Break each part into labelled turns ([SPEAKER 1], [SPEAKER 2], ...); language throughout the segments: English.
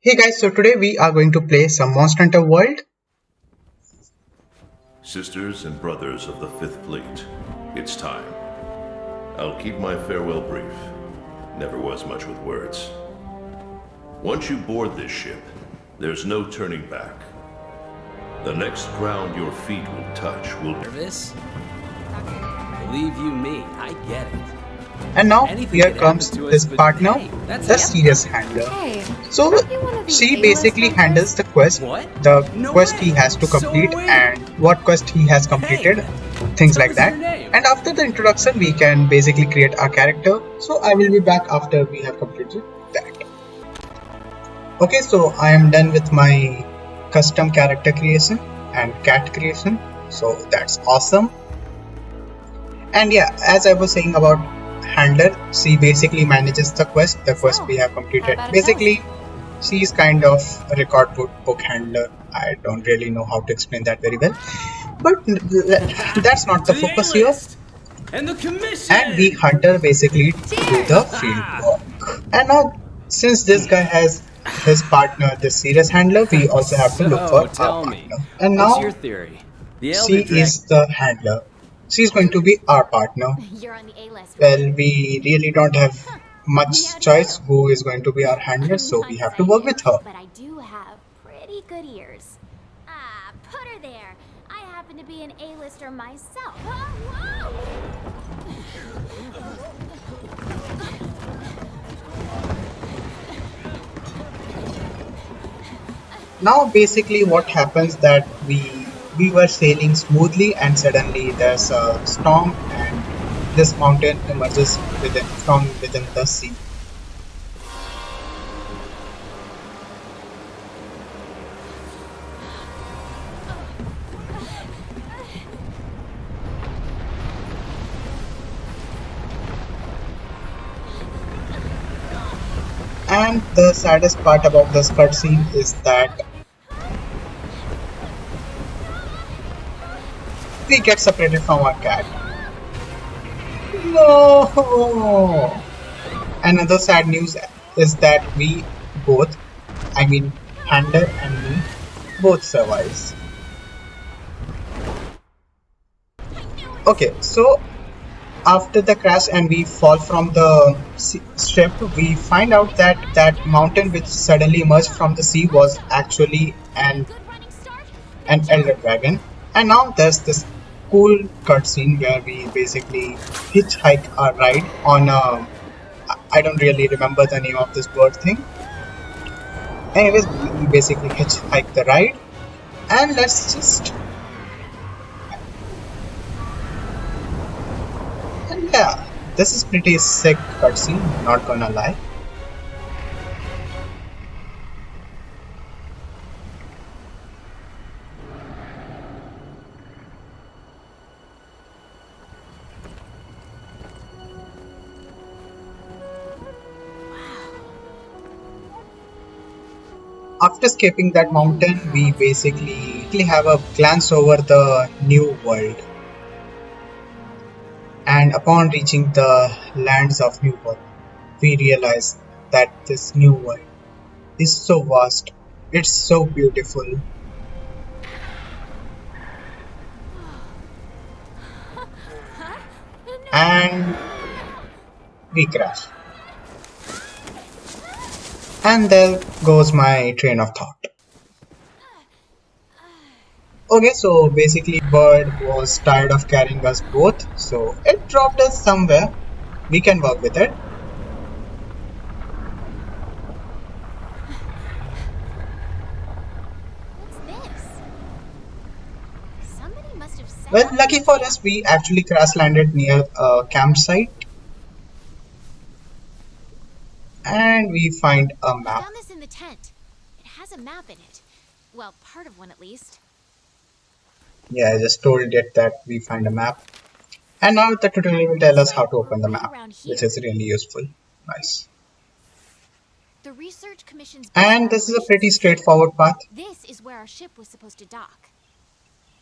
[SPEAKER 1] Hey guys, so today we are going to play some Monster Hunter World.
[SPEAKER 2] Sisters and brothers of the Fifth Fleet, it's time. I'll keep my farewell brief. Never was much with words. Once you board this ship, there's no turning back. The next ground your feet will touch will be...
[SPEAKER 3] Nervous? Believe you me, I get it.
[SPEAKER 1] And now
[SPEAKER 3] Anything
[SPEAKER 1] here
[SPEAKER 3] could
[SPEAKER 1] comes
[SPEAKER 3] happen to us,
[SPEAKER 1] his
[SPEAKER 3] but
[SPEAKER 1] partner,
[SPEAKER 3] hey, that's
[SPEAKER 1] the
[SPEAKER 3] yep.
[SPEAKER 1] serious handler.
[SPEAKER 4] Hey,
[SPEAKER 1] So
[SPEAKER 4] aren't you one of the
[SPEAKER 1] she
[SPEAKER 4] A-list
[SPEAKER 1] basically
[SPEAKER 4] hunters?
[SPEAKER 1] handles the quest,
[SPEAKER 3] What?
[SPEAKER 1] the
[SPEAKER 3] No
[SPEAKER 1] quest
[SPEAKER 3] way.
[SPEAKER 1] he has to
[SPEAKER 3] So
[SPEAKER 1] complete
[SPEAKER 3] are we.
[SPEAKER 1] and what quest he has completed,
[SPEAKER 3] Hey,
[SPEAKER 1] things
[SPEAKER 3] tell
[SPEAKER 1] like
[SPEAKER 3] us
[SPEAKER 1] that.
[SPEAKER 3] your name.
[SPEAKER 1] And after the introduction we can basically create our character. So I will be back after we have completed that. Okay, so I am done with my custom character creation and cat creation. So that's awesome. And yeah, as I was saying about handler, she basically manages the quest we have
[SPEAKER 4] How
[SPEAKER 1] completed.
[SPEAKER 4] about a
[SPEAKER 1] Basically, she is kind of a record book handler. I don't really know how to explain that very well, but that's not
[SPEAKER 3] To
[SPEAKER 1] the
[SPEAKER 3] the
[SPEAKER 1] focus here.
[SPEAKER 3] A-list and the commission.
[SPEAKER 1] And we hunter basically do the field work. And now, since this guy has his partner, the serious handler, we also have to look for
[SPEAKER 3] So,
[SPEAKER 1] our
[SPEAKER 3] tell me,
[SPEAKER 1] partner. And
[SPEAKER 3] what's your
[SPEAKER 1] now
[SPEAKER 3] theory? The
[SPEAKER 1] she
[SPEAKER 3] Elder Drag...
[SPEAKER 1] is the handler. She's going to be our partner.
[SPEAKER 4] You're on the A-list,
[SPEAKER 1] Well,
[SPEAKER 4] right?
[SPEAKER 1] we really don't have much
[SPEAKER 4] Meow
[SPEAKER 1] choice
[SPEAKER 4] doodle.
[SPEAKER 1] who is going to be our handler,
[SPEAKER 4] I'm
[SPEAKER 1] so
[SPEAKER 4] not
[SPEAKER 1] we have to work
[SPEAKER 4] psychic,
[SPEAKER 1] with her.
[SPEAKER 4] but I do have pretty good ears. Ah, put her there. I happen to be an A-lister myself. Oh,
[SPEAKER 1] Now, basically, what happens that we were sailing smoothly, and suddenly there's a storm, and this mountain emerges from within the sea. And the saddest part about this cutscene is that we get separated from our cat. No! Another sad news is that we both, I mean Handler and me, both survives. Okay, so after the crash and we fall from the ship, we find out that that mountain which suddenly emerged from the sea was actually an elder dragon. And now there's this cool cutscene where we basically hitchhike our ride on a... I don't really remember the name of this bird thing. Anyways, we basically hitchhike the ride, and let's just... And yeah, this is pretty sick cutscene, not gonna lie. After escaping that mountain, we basically have a glance over the new world. And upon reaching the lands of New World, we realize that this new world is so vast, it's so beautiful. And we crash. And there goes my train of thought. Okay, so basically bird was tired of carrying us both, so it dropped us somewhere. We can work with it.
[SPEAKER 4] what's this? Somebody must have said...
[SPEAKER 1] Well, lucky for us, we actually crash landed near a campsite. And we find a
[SPEAKER 4] I
[SPEAKER 1] map.
[SPEAKER 4] found this in the tent. It has a map in it. Well, part of one at least.
[SPEAKER 1] Yeah, I just told it that we find a map. And now the tutorial will tell us how to open the
[SPEAKER 4] Right
[SPEAKER 1] map,
[SPEAKER 4] around
[SPEAKER 1] which
[SPEAKER 4] here.
[SPEAKER 1] is really useful. Nice.
[SPEAKER 4] The research commission's base
[SPEAKER 1] And
[SPEAKER 4] of
[SPEAKER 1] this is a
[SPEAKER 4] operations
[SPEAKER 1] pretty
[SPEAKER 4] is here.
[SPEAKER 1] straightforward path.
[SPEAKER 4] This is where our ship was supposed to dock.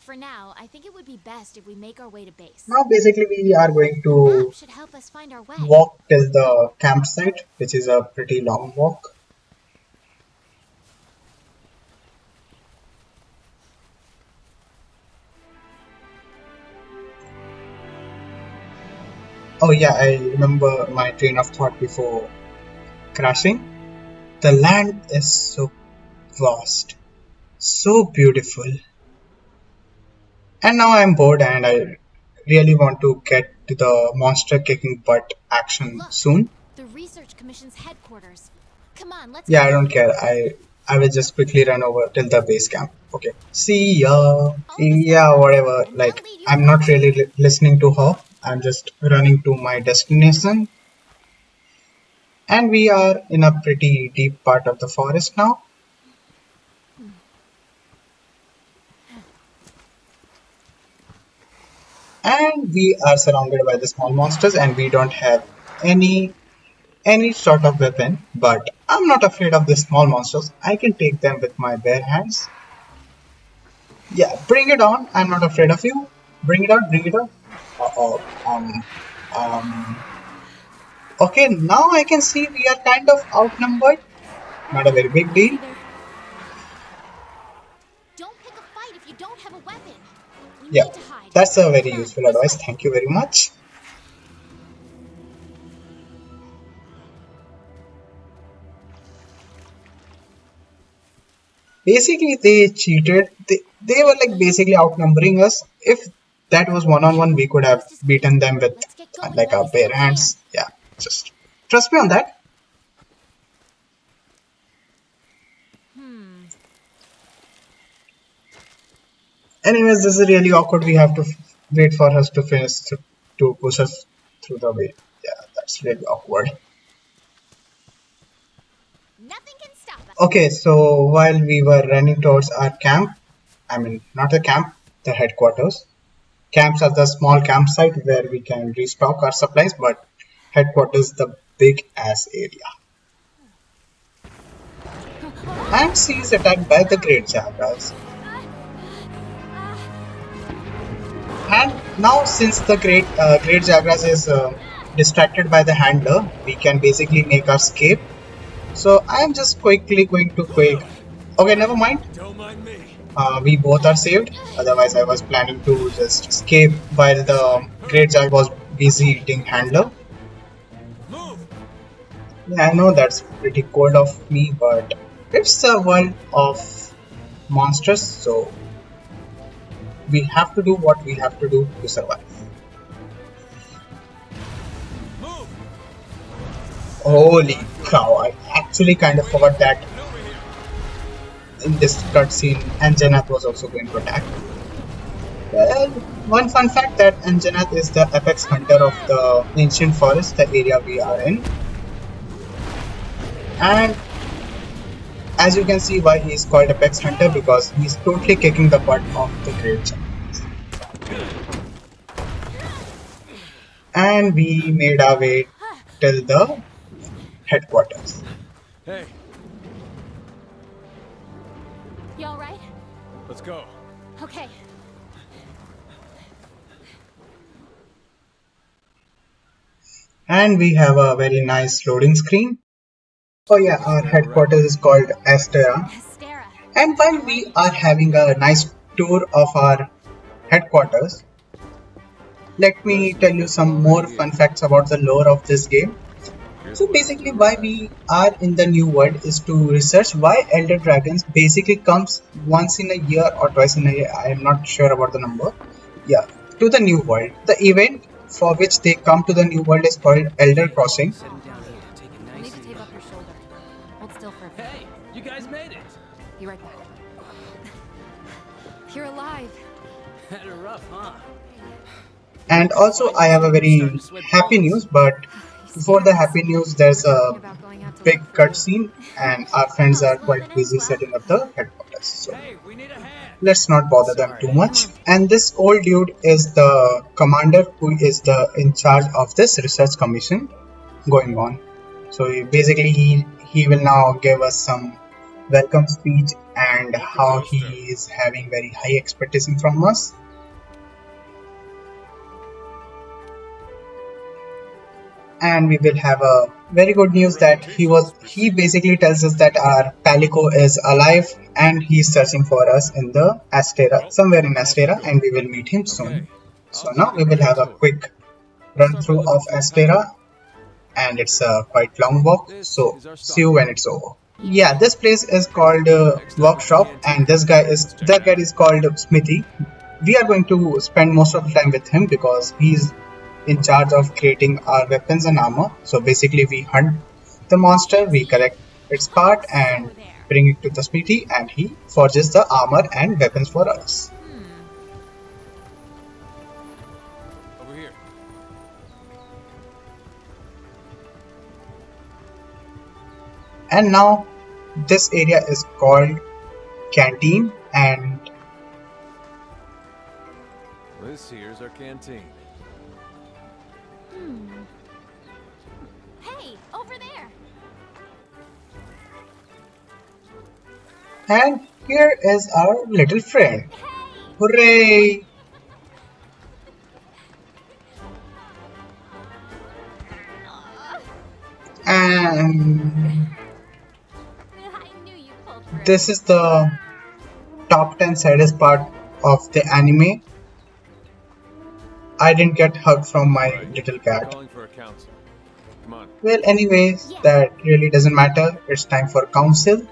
[SPEAKER 4] For now, I think it would be best if we make our way to base.
[SPEAKER 1] Now basically we are going
[SPEAKER 4] The
[SPEAKER 1] to
[SPEAKER 4] map should help us find our way.
[SPEAKER 1] walk till the campsite, which is a pretty long walk. Oh yeah, I remember my train of thought before crashing. The land is so vast, so beautiful, and now I'm bored and I really want to get to the monster kicking butt action
[SPEAKER 4] Look,
[SPEAKER 1] soon.
[SPEAKER 4] the Research Commission's headquarters. Come on, let's
[SPEAKER 1] Yeah,
[SPEAKER 4] get
[SPEAKER 1] I don't
[SPEAKER 4] going.
[SPEAKER 1] care. I will just quickly run over till the base camp. Okay. See ya.
[SPEAKER 4] Follow the scout
[SPEAKER 1] Yeah,
[SPEAKER 4] marks,
[SPEAKER 1] whatever.
[SPEAKER 4] and they'll
[SPEAKER 1] Like,
[SPEAKER 4] lead you
[SPEAKER 1] I'm
[SPEAKER 4] where
[SPEAKER 1] not
[SPEAKER 4] to.
[SPEAKER 1] really listening to her. I'm just running to my destination. And we are in a pretty deep part of the forest now. And we are surrounded by the small monsters and we don't have any any sort of weapon. But I'm not afraid of the small monsters. I can take them with my bare hands. Yeah, bring it on. I'm not afraid of you. Bring it on, bring it on. Uh-oh. Um, okay, now I can see we are kind of outnumbered. Not a very big
[SPEAKER 4] I see
[SPEAKER 1] deal.
[SPEAKER 4] there. Don't pick a fight if you don't have a weapon. We
[SPEAKER 1] Yeah,
[SPEAKER 4] need to hide.
[SPEAKER 1] that's a very
[SPEAKER 4] Come on,
[SPEAKER 1] useful
[SPEAKER 4] this
[SPEAKER 1] advice.
[SPEAKER 4] way.
[SPEAKER 1] Thank you very much. Basically, they cheated. They were like basically outnumbering us. If that was one on
[SPEAKER 4] Okay,
[SPEAKER 1] one, we could have
[SPEAKER 4] coast is clear.
[SPEAKER 1] beaten them with
[SPEAKER 4] Let's get going
[SPEAKER 1] like
[SPEAKER 4] while
[SPEAKER 1] our
[SPEAKER 4] we
[SPEAKER 1] bare
[SPEAKER 4] still can.
[SPEAKER 1] hands. Yeah, just trust me on that. Anyways, this is really awkward. We have to wait for us to finish to push us through the way. Yeah, that's really awkward.
[SPEAKER 4] Nothing can stop us.
[SPEAKER 1] Okay, so while we were running towards our camp, I mean, not the camp, the headquarters. Camps are the small campsite where we can restock our supplies, but headquarters the big ass area. And she is attacked by the Great Jaguars. And now, since the Great Jaguars is distracted by the handler, we can basically make our escape. So I am just quickly going to quick. Okay, never mind.
[SPEAKER 3] Don't mind me.
[SPEAKER 1] We both are saved. Otherwise, I was planning to just escape while
[SPEAKER 3] This way.
[SPEAKER 1] the
[SPEAKER 3] Hurry.
[SPEAKER 1] Great Jaguar was busy
[SPEAKER 4] Okay.
[SPEAKER 1] eating handler.
[SPEAKER 3] Move.
[SPEAKER 1] Yeah, I know that's pretty cold of me, but it's a world of monsters, so we have to do what we have to do to survive.
[SPEAKER 3] Move.
[SPEAKER 1] Holy cow, I actually kind of forgot that
[SPEAKER 3] Get over here.
[SPEAKER 1] in this cutscene Anjanath was also going to attack. Well, one fun fact that Anjanath is the apex hunter of the ancient forest, the area we are in. And as you can see why he is called apex hunter, because he's totally kicking the butt of the great giants. And we made our way till the headquarters.
[SPEAKER 3] Hey,
[SPEAKER 4] You alright?
[SPEAKER 3] let's go.
[SPEAKER 4] Okay.
[SPEAKER 1] And we have a very nice loading screen. Oh yeah, our
[SPEAKER 3] Astera, right?
[SPEAKER 1] headquarters is called Astera.
[SPEAKER 4] Astera.
[SPEAKER 1] And while
[SPEAKER 4] I like
[SPEAKER 1] we
[SPEAKER 4] it.
[SPEAKER 1] are having a nice tour of our headquarters, let me tell you some more fun facts about the lore of this game. So basically why we are in the new world is to research why elder dragons basically comes once in a year or twice in a year, I am not sure about the number. Yeah, to the new world. The event for which they come to the new world is called Elder Crossing.
[SPEAKER 3] Sit him down here. Take it
[SPEAKER 5] You'll
[SPEAKER 3] nice
[SPEAKER 5] need to
[SPEAKER 3] and
[SPEAKER 5] tape
[SPEAKER 3] easy.
[SPEAKER 5] up your shoulder. Hold still for a bit.
[SPEAKER 3] Hey, you guys made it.
[SPEAKER 5] Be right back. You're alive.
[SPEAKER 3] Had it rough, huh?
[SPEAKER 1] And also I have a very happy news, but
[SPEAKER 5] You
[SPEAKER 1] before
[SPEAKER 5] scared
[SPEAKER 1] the
[SPEAKER 5] us.
[SPEAKER 1] happy news there's
[SPEAKER 5] We're
[SPEAKER 1] a
[SPEAKER 5] thinking about going out to
[SPEAKER 1] big
[SPEAKER 5] look for you.
[SPEAKER 1] cutscene and our friends are
[SPEAKER 4] Well,
[SPEAKER 1] quite
[SPEAKER 4] that ends
[SPEAKER 1] busy
[SPEAKER 4] well.
[SPEAKER 1] setting up the headquarters. So
[SPEAKER 3] Hey, we need a hand.
[SPEAKER 1] let's not bother them
[SPEAKER 3] Sorry.
[SPEAKER 1] too
[SPEAKER 5] Come
[SPEAKER 1] much.
[SPEAKER 5] on.
[SPEAKER 1] And this old dude is the commander who is the in charge of this research commission going on. So basically he will now give us some welcome speech and
[SPEAKER 3] Welcome
[SPEAKER 1] how
[SPEAKER 3] to
[SPEAKER 1] he
[SPEAKER 3] Astera.
[SPEAKER 1] is having very high expectation from us. And we will have a very good news
[SPEAKER 3] Your
[SPEAKER 1] that
[SPEAKER 3] reputation is
[SPEAKER 1] he
[SPEAKER 3] pristine.
[SPEAKER 1] basically tells us that our Palico is alive and he's searching for us in the Astera,
[SPEAKER 3] Well,
[SPEAKER 1] somewhere in
[SPEAKER 3] off you
[SPEAKER 1] Astera,
[SPEAKER 3] go.
[SPEAKER 1] and we will meet him
[SPEAKER 3] Okay,
[SPEAKER 1] soon. So
[SPEAKER 3] I'll
[SPEAKER 1] now
[SPEAKER 3] take
[SPEAKER 1] we
[SPEAKER 3] a
[SPEAKER 1] will
[SPEAKER 3] grand
[SPEAKER 1] have a
[SPEAKER 3] tour.
[SPEAKER 1] quick run
[SPEAKER 3] Start by
[SPEAKER 1] through
[SPEAKER 3] looking
[SPEAKER 1] of
[SPEAKER 3] through a
[SPEAKER 1] Astera,
[SPEAKER 3] pattern.
[SPEAKER 1] and it's a quite long walk.
[SPEAKER 3] This
[SPEAKER 1] So
[SPEAKER 3] is our
[SPEAKER 1] see you
[SPEAKER 3] stock
[SPEAKER 1] when
[SPEAKER 3] room.
[SPEAKER 1] it's over. Yeah, this place is called
[SPEAKER 3] Next up is the
[SPEAKER 1] Workshop, and
[SPEAKER 3] canteen. Let's check
[SPEAKER 1] that
[SPEAKER 3] it
[SPEAKER 1] guy
[SPEAKER 3] out.
[SPEAKER 1] is called Smithy. We are going to spend most of the time with him because he's in charge of creating our weapons and armor. So basically, we hunt the monster, we collect its part, and
[SPEAKER 4] So there.
[SPEAKER 1] bring it to the Smithy, and he forges the armor and weapons for us.
[SPEAKER 3] Over here.
[SPEAKER 1] And now this area is called Canteen, and
[SPEAKER 3] This here's our canteen.
[SPEAKER 4] Hey, over there.
[SPEAKER 1] here is our little friend.
[SPEAKER 4] Hey.
[SPEAKER 1] Hooray!
[SPEAKER 4] Aw,
[SPEAKER 1] And
[SPEAKER 4] I knew you'd pull through.
[SPEAKER 1] this is the top 10 saddest part of the anime. I didn't get hug from
[SPEAKER 3] All
[SPEAKER 1] my
[SPEAKER 3] right.
[SPEAKER 1] little
[SPEAKER 3] They're
[SPEAKER 1] cat.
[SPEAKER 3] calling for a council. Come on.
[SPEAKER 1] Well, anyways,
[SPEAKER 4] Yeah.
[SPEAKER 1] that really doesn't matter. It's time for council,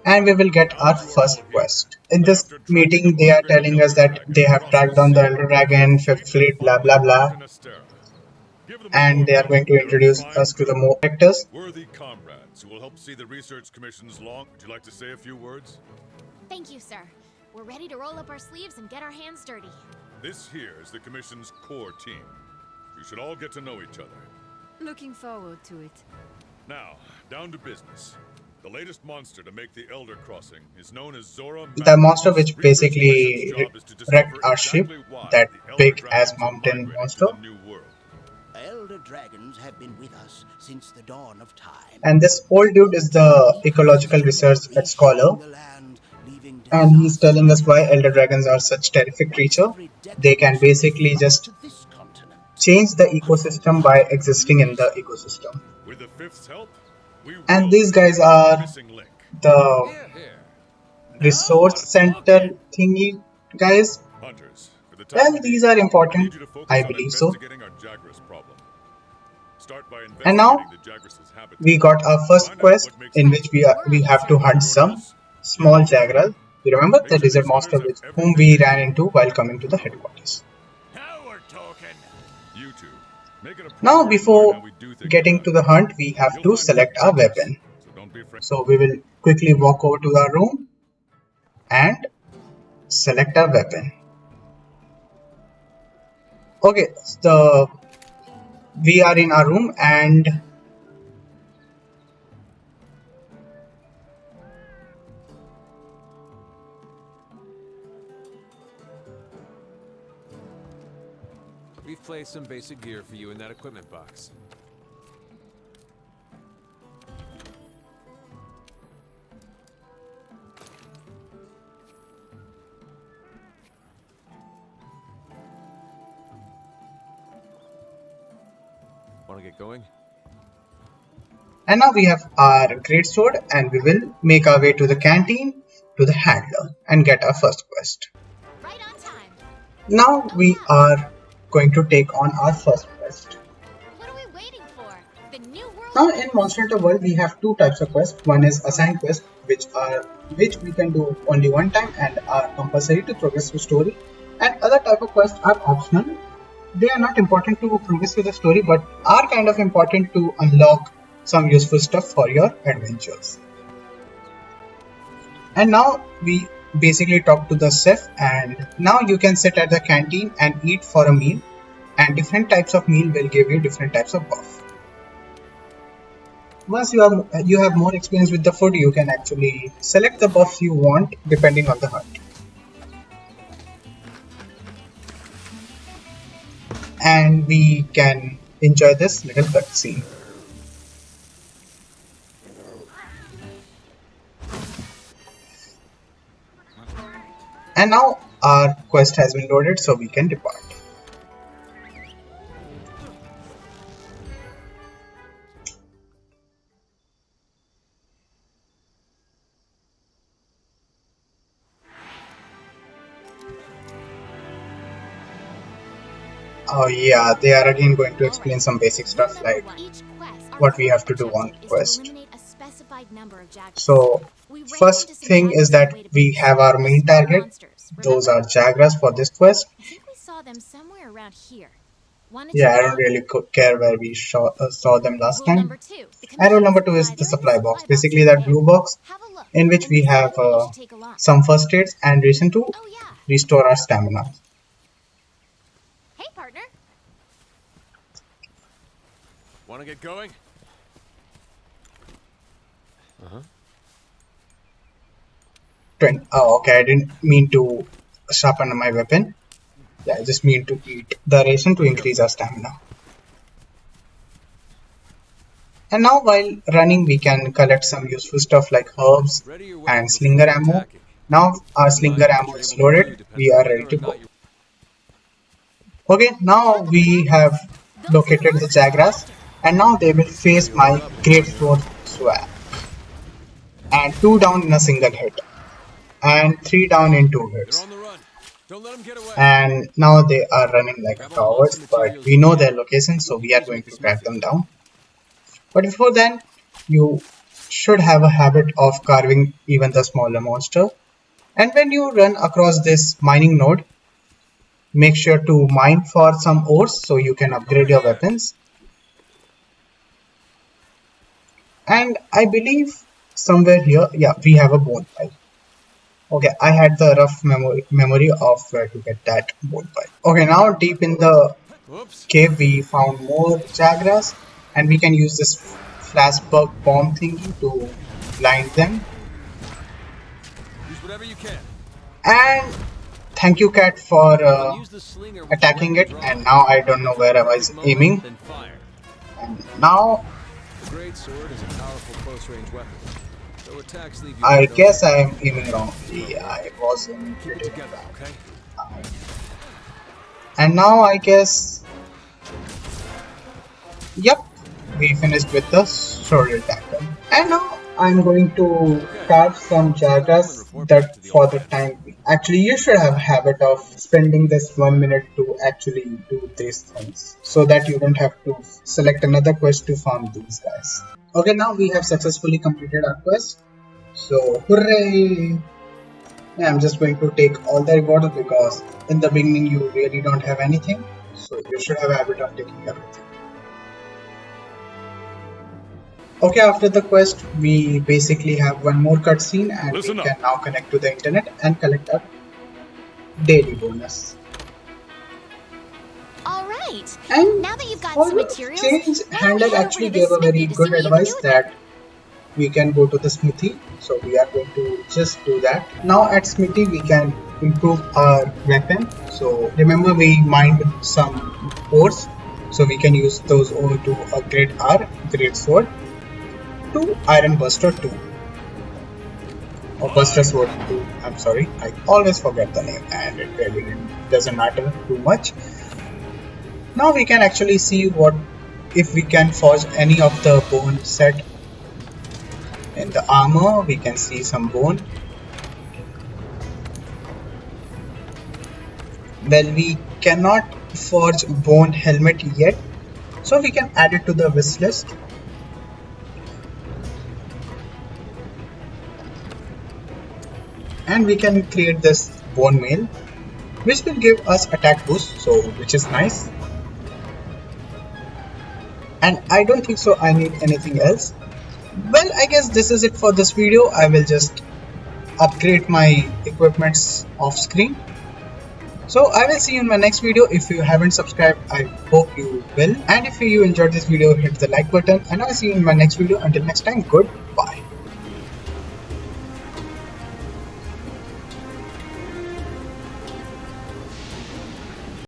[SPEAKER 1] and we will get
[SPEAKER 6] Now
[SPEAKER 1] our
[SPEAKER 6] you are
[SPEAKER 1] first
[SPEAKER 6] all here.
[SPEAKER 1] quest. In this
[SPEAKER 6] After tracking a
[SPEAKER 1] meeting, they are
[SPEAKER 6] murderous
[SPEAKER 1] telling us
[SPEAKER 6] elder
[SPEAKER 1] that
[SPEAKER 6] dragon
[SPEAKER 1] they have
[SPEAKER 6] across the
[SPEAKER 1] tracked down
[SPEAKER 6] sea,
[SPEAKER 1] the Elder
[SPEAKER 6] the
[SPEAKER 1] Dragon,
[SPEAKER 6] Fifth
[SPEAKER 1] Fifth
[SPEAKER 6] Fleet has
[SPEAKER 1] Fleet, blah
[SPEAKER 6] finally
[SPEAKER 1] blah blah.
[SPEAKER 6] arrived in Astera. Give them a
[SPEAKER 1] And
[SPEAKER 6] warm
[SPEAKER 1] they are going
[SPEAKER 6] welcome.
[SPEAKER 1] to
[SPEAKER 6] They're a
[SPEAKER 1] introduce
[SPEAKER 6] fine
[SPEAKER 1] us to the
[SPEAKER 6] group.
[SPEAKER 1] more characters.
[SPEAKER 6] Worthy comrades who will help see the research commission's long. Would you like to say a few words?
[SPEAKER 4] Thank you, sir. We're ready to roll up our sleeves and get our hands dirty.
[SPEAKER 6] This here is the commission's core team. You should all get to know each other.
[SPEAKER 5] Looking forward to it.
[SPEAKER 6] Now, down to business. The latest monster to make the Elder Crossing is known as Zora
[SPEAKER 1] The
[SPEAKER 6] Madden.
[SPEAKER 1] monster which
[SPEAKER 6] Research Commission's
[SPEAKER 1] basically
[SPEAKER 6] job is to
[SPEAKER 1] wrecked
[SPEAKER 6] discover
[SPEAKER 1] our ship,
[SPEAKER 6] exactly why
[SPEAKER 1] that
[SPEAKER 6] the Elder
[SPEAKER 1] big ass
[SPEAKER 6] Dragons are
[SPEAKER 1] mountain
[SPEAKER 6] migrating to
[SPEAKER 1] monster.
[SPEAKER 6] the New World.
[SPEAKER 7] Elder dragons have been with us since the dawn of time.
[SPEAKER 1] And this old dude is
[SPEAKER 7] Forging
[SPEAKER 1] the ecological
[SPEAKER 7] ecosystems,
[SPEAKER 1] research scholar,
[SPEAKER 7] reshaping the land, leaving
[SPEAKER 1] and he's
[SPEAKER 7] disaster
[SPEAKER 1] telling us why
[SPEAKER 7] behind.
[SPEAKER 1] elder dragons are such terrific
[SPEAKER 7] Once
[SPEAKER 1] creature.
[SPEAKER 7] every
[SPEAKER 1] They can
[SPEAKER 7] decade, they
[SPEAKER 1] basically
[SPEAKER 7] flock
[SPEAKER 1] just
[SPEAKER 7] to this continent.
[SPEAKER 1] change the ecosystem by
[SPEAKER 7] Unfortunately,
[SPEAKER 1] existing in the ecosystem.
[SPEAKER 6] With the Fifth's help, we
[SPEAKER 1] And
[SPEAKER 6] will
[SPEAKER 1] these guys
[SPEAKER 6] retrieve the
[SPEAKER 1] are
[SPEAKER 6] missing link.
[SPEAKER 1] the
[SPEAKER 3] Here, here.
[SPEAKER 6] Now
[SPEAKER 1] resource
[SPEAKER 6] we're
[SPEAKER 1] center
[SPEAKER 6] talking!
[SPEAKER 1] thingy guys.
[SPEAKER 6] Hunters, for the
[SPEAKER 1] Well,
[SPEAKER 6] time
[SPEAKER 1] these
[SPEAKER 6] being,
[SPEAKER 1] are
[SPEAKER 6] I need
[SPEAKER 1] important,
[SPEAKER 6] you to
[SPEAKER 1] I
[SPEAKER 6] focus on
[SPEAKER 1] believe so.
[SPEAKER 6] investigating our Jagras problem. Start by
[SPEAKER 1] And
[SPEAKER 6] investigating
[SPEAKER 1] now
[SPEAKER 6] the Jagras'
[SPEAKER 1] we
[SPEAKER 6] habitat.
[SPEAKER 1] got our first
[SPEAKER 6] Find out
[SPEAKER 1] quest
[SPEAKER 6] what makes
[SPEAKER 1] in
[SPEAKER 6] them
[SPEAKER 1] which
[SPEAKER 6] tick.
[SPEAKER 4] We're
[SPEAKER 1] we
[SPEAKER 4] almost
[SPEAKER 1] have to
[SPEAKER 4] ready.
[SPEAKER 1] hunt
[SPEAKER 6] Everyone
[SPEAKER 1] some
[SPEAKER 6] else, get
[SPEAKER 1] small
[SPEAKER 6] on your feet.
[SPEAKER 1] Jagral. You remember
[SPEAKER 6] Make
[SPEAKER 1] the
[SPEAKER 6] sure
[SPEAKER 1] desert
[SPEAKER 6] these
[SPEAKER 1] monster
[SPEAKER 6] hunters have
[SPEAKER 1] which whom
[SPEAKER 6] everything
[SPEAKER 1] we
[SPEAKER 6] they
[SPEAKER 1] ran
[SPEAKER 6] need.
[SPEAKER 1] into while coming to the headquarters.
[SPEAKER 6] Now we're talking! You two, make it a
[SPEAKER 1] Now
[SPEAKER 6] priority to learn how
[SPEAKER 1] before
[SPEAKER 6] we do things
[SPEAKER 1] getting
[SPEAKER 6] around
[SPEAKER 1] to the
[SPEAKER 6] here.
[SPEAKER 1] hunt, we have
[SPEAKER 6] You'll
[SPEAKER 1] to
[SPEAKER 6] find good
[SPEAKER 1] select our
[SPEAKER 6] targets,
[SPEAKER 1] weapon.
[SPEAKER 6] so don't be afraid.
[SPEAKER 1] So we will quickly walk over to our room and select our weapon. Okay, so we are in our room, and
[SPEAKER 3] We've placed some basic gear for you in that equipment box. Want to get going?
[SPEAKER 1] now we have our great sword, and we will make our way to the canteen to the handler and get our first quest.
[SPEAKER 4] Right on time.
[SPEAKER 1] Now
[SPEAKER 4] Oh
[SPEAKER 1] we
[SPEAKER 4] yeah.
[SPEAKER 1] are going to take on our first quest.
[SPEAKER 4] What are we waiting for? The new world
[SPEAKER 1] Now in
[SPEAKER 4] awaits.
[SPEAKER 1] Monster Hunter World we have two types of quests. One is assigned quests, which we can do only one time and are compulsory to progress through story. And other type of quests are optional. They are not important to progress with the story, but are kind of important to unlock some useful stuff for your adventures. And now we basically talk to the chef, and now you can sit at the canteen and eat for a meal, and different types of meal will give you different types of buff. Once you have more experience with the food, you can actually select the buffs you want depending on the hunt. And we can enjoy this little cutscene. And now our quest has been loaded, so we can depart. Oh yeah, they are again going to explain some basic stuff like what we have to do on quest. So first thing is that we have our main target. Those are Jagras for this quest.
[SPEAKER 4] I think we saw them somewhere around here. Want to
[SPEAKER 1] Yeah,
[SPEAKER 4] check
[SPEAKER 1] I
[SPEAKER 4] it
[SPEAKER 1] don't
[SPEAKER 4] out?
[SPEAKER 1] really care where we saw them last
[SPEAKER 4] Rule number
[SPEAKER 1] time.
[SPEAKER 4] 2. The
[SPEAKER 1] And rule
[SPEAKER 4] commission
[SPEAKER 1] number 2 is the
[SPEAKER 4] there is a
[SPEAKER 1] supply box.
[SPEAKER 4] supply box
[SPEAKER 1] Basically
[SPEAKER 4] over
[SPEAKER 1] that
[SPEAKER 4] there.
[SPEAKER 1] blue box
[SPEAKER 4] Have a look.
[SPEAKER 1] in which
[SPEAKER 4] And
[SPEAKER 1] we have
[SPEAKER 4] decide what you should take along.
[SPEAKER 1] some first aids and reason to
[SPEAKER 4] Oh yeah.
[SPEAKER 1] restore our stamina.
[SPEAKER 4] Hey partner.
[SPEAKER 3] Want to get going?
[SPEAKER 1] Oh, okay, I didn't mean to sharpen my weapon. Yeah, I just mean to eat the ration to increase our stamina. And now while running we can collect some useful stuff like herbs
[SPEAKER 3] Ready your weapon
[SPEAKER 1] and slinger
[SPEAKER 3] before
[SPEAKER 1] ammo.
[SPEAKER 3] attacking.
[SPEAKER 1] Now our
[SPEAKER 3] Keep in mind,
[SPEAKER 1] slinger
[SPEAKER 3] what
[SPEAKER 1] ammo
[SPEAKER 3] you're
[SPEAKER 1] is
[SPEAKER 3] able to do
[SPEAKER 1] loaded,
[SPEAKER 3] depends
[SPEAKER 1] we
[SPEAKER 3] on
[SPEAKER 1] are ready
[SPEAKER 3] whether
[SPEAKER 1] to
[SPEAKER 3] or
[SPEAKER 1] go.
[SPEAKER 3] not you.
[SPEAKER 1] Okay, now
[SPEAKER 4] Careful,
[SPEAKER 1] we have
[SPEAKER 4] Those
[SPEAKER 1] located the
[SPEAKER 4] monsters are
[SPEAKER 1] Jagras
[SPEAKER 4] after.
[SPEAKER 1] and now they will face
[SPEAKER 3] Ready to
[SPEAKER 1] my
[SPEAKER 3] load up when
[SPEAKER 1] great
[SPEAKER 3] you're ready.
[SPEAKER 1] sword swag. And 2 down in a single hit. And 3 down in 2
[SPEAKER 3] They're
[SPEAKER 1] hits.
[SPEAKER 3] on the run. Don't let them get away.
[SPEAKER 1] And now they are running like
[SPEAKER 3] Grab all the monster
[SPEAKER 1] cowards, but
[SPEAKER 3] materials
[SPEAKER 1] we
[SPEAKER 3] you
[SPEAKER 1] know
[SPEAKER 3] can.
[SPEAKER 1] their location, so
[SPEAKER 3] You'll
[SPEAKER 1] we
[SPEAKER 3] need
[SPEAKER 1] are
[SPEAKER 3] these
[SPEAKER 1] going
[SPEAKER 3] with the
[SPEAKER 1] to track
[SPEAKER 3] smithy.
[SPEAKER 1] them down. But before then, you should have a habit of carving even the smaller monster. And when you run across this mining node, make sure to mine for some ores so you can
[SPEAKER 3] Over
[SPEAKER 1] upgrade your
[SPEAKER 3] here.
[SPEAKER 1] weapons. And I believe somewhere here, yeah, we have a bone pile. Okay, I had the rough memory of where to get that bone pile. Okay, now deep in the
[SPEAKER 3] Whoops.
[SPEAKER 1] cave we found more Jagras and we can use this flashbulb bomb thingy to blind them.
[SPEAKER 3] Use whatever you can.
[SPEAKER 1] And thank you cat for
[SPEAKER 3] Then use the slinger with your
[SPEAKER 1] attacking
[SPEAKER 3] weapon
[SPEAKER 1] it,
[SPEAKER 3] drawn.
[SPEAKER 1] and now I don't know
[SPEAKER 3] Wait for the
[SPEAKER 1] where I
[SPEAKER 3] perfect
[SPEAKER 1] was
[SPEAKER 3] moment,
[SPEAKER 1] aiming,
[SPEAKER 3] then fire.
[SPEAKER 1] and now
[SPEAKER 3] The great sword is a powerful close-range weapon. So attacks leave you
[SPEAKER 1] I
[SPEAKER 3] wide
[SPEAKER 1] guess
[SPEAKER 3] open.
[SPEAKER 1] I am aiming wrong.
[SPEAKER 3] It's
[SPEAKER 1] Yeah,
[SPEAKER 3] appropriate.
[SPEAKER 1] I was aiming
[SPEAKER 3] Keep it
[SPEAKER 1] pretty
[SPEAKER 3] together,
[SPEAKER 1] wrong.
[SPEAKER 3] okay?
[SPEAKER 1] And now I guess, yep, we finished with the shoulder tackle. And now I'm going to
[SPEAKER 3] Okay.
[SPEAKER 1] carve some
[SPEAKER 3] I'll check it home and
[SPEAKER 1] Jagas
[SPEAKER 3] report back
[SPEAKER 1] that
[SPEAKER 3] to the
[SPEAKER 1] for
[SPEAKER 3] old
[SPEAKER 1] the
[SPEAKER 3] man.
[SPEAKER 1] time being. Actually, you should have a habit of spending this 1 minute to actually do these things so that you don't have to select another quest to farm these guys. Okay, now we have successfully completed our quest. So, hooray! Yeah, I'm just going to take all the rewards because in the beginning you really don't have anything. So, you should have a habit of taking everything. Okay, after the quest, we basically have one more cutscene and we
[SPEAKER 6] Listen up.
[SPEAKER 1] can now connect to the internet and collect our daily bonus.
[SPEAKER 4] All right.
[SPEAKER 1] And
[SPEAKER 4] Now that you've got some
[SPEAKER 1] although
[SPEAKER 4] materials,
[SPEAKER 1] Change
[SPEAKER 4] why don't we
[SPEAKER 1] Handler
[SPEAKER 4] head over
[SPEAKER 1] actually
[SPEAKER 4] to the
[SPEAKER 1] gave a
[SPEAKER 4] smithy
[SPEAKER 1] very
[SPEAKER 4] to see
[SPEAKER 1] good
[SPEAKER 4] what you can do
[SPEAKER 1] advice
[SPEAKER 4] with them?
[SPEAKER 1] that we can go to the smithy, so we are going to just do that. Now at smithy we can improve our weapon. So remember we mined some ores, so we can use those ore to upgrade our great sword to Iron Buster 2 or Buster Sword 2. I'm sorry, I always forget the name and it really doesn't matter too much. Now we can actually see what if we can forge any of the bone set. In the armor we can see some bone. Well, we cannot forge bone helmet yet, so we can add it to the wish list. And we can create this bone mail, which will give us attack boost, so which is nice. And I don't think so I need anything else. Well, I guess this is it for this video. I will just upgrade my equipments off screen. So I will see you in my next video. If you haven't subscribed, I hope you will. And if you enjoyed this video, hit the like button and I'll see you in my next video. Until next time, goodbye.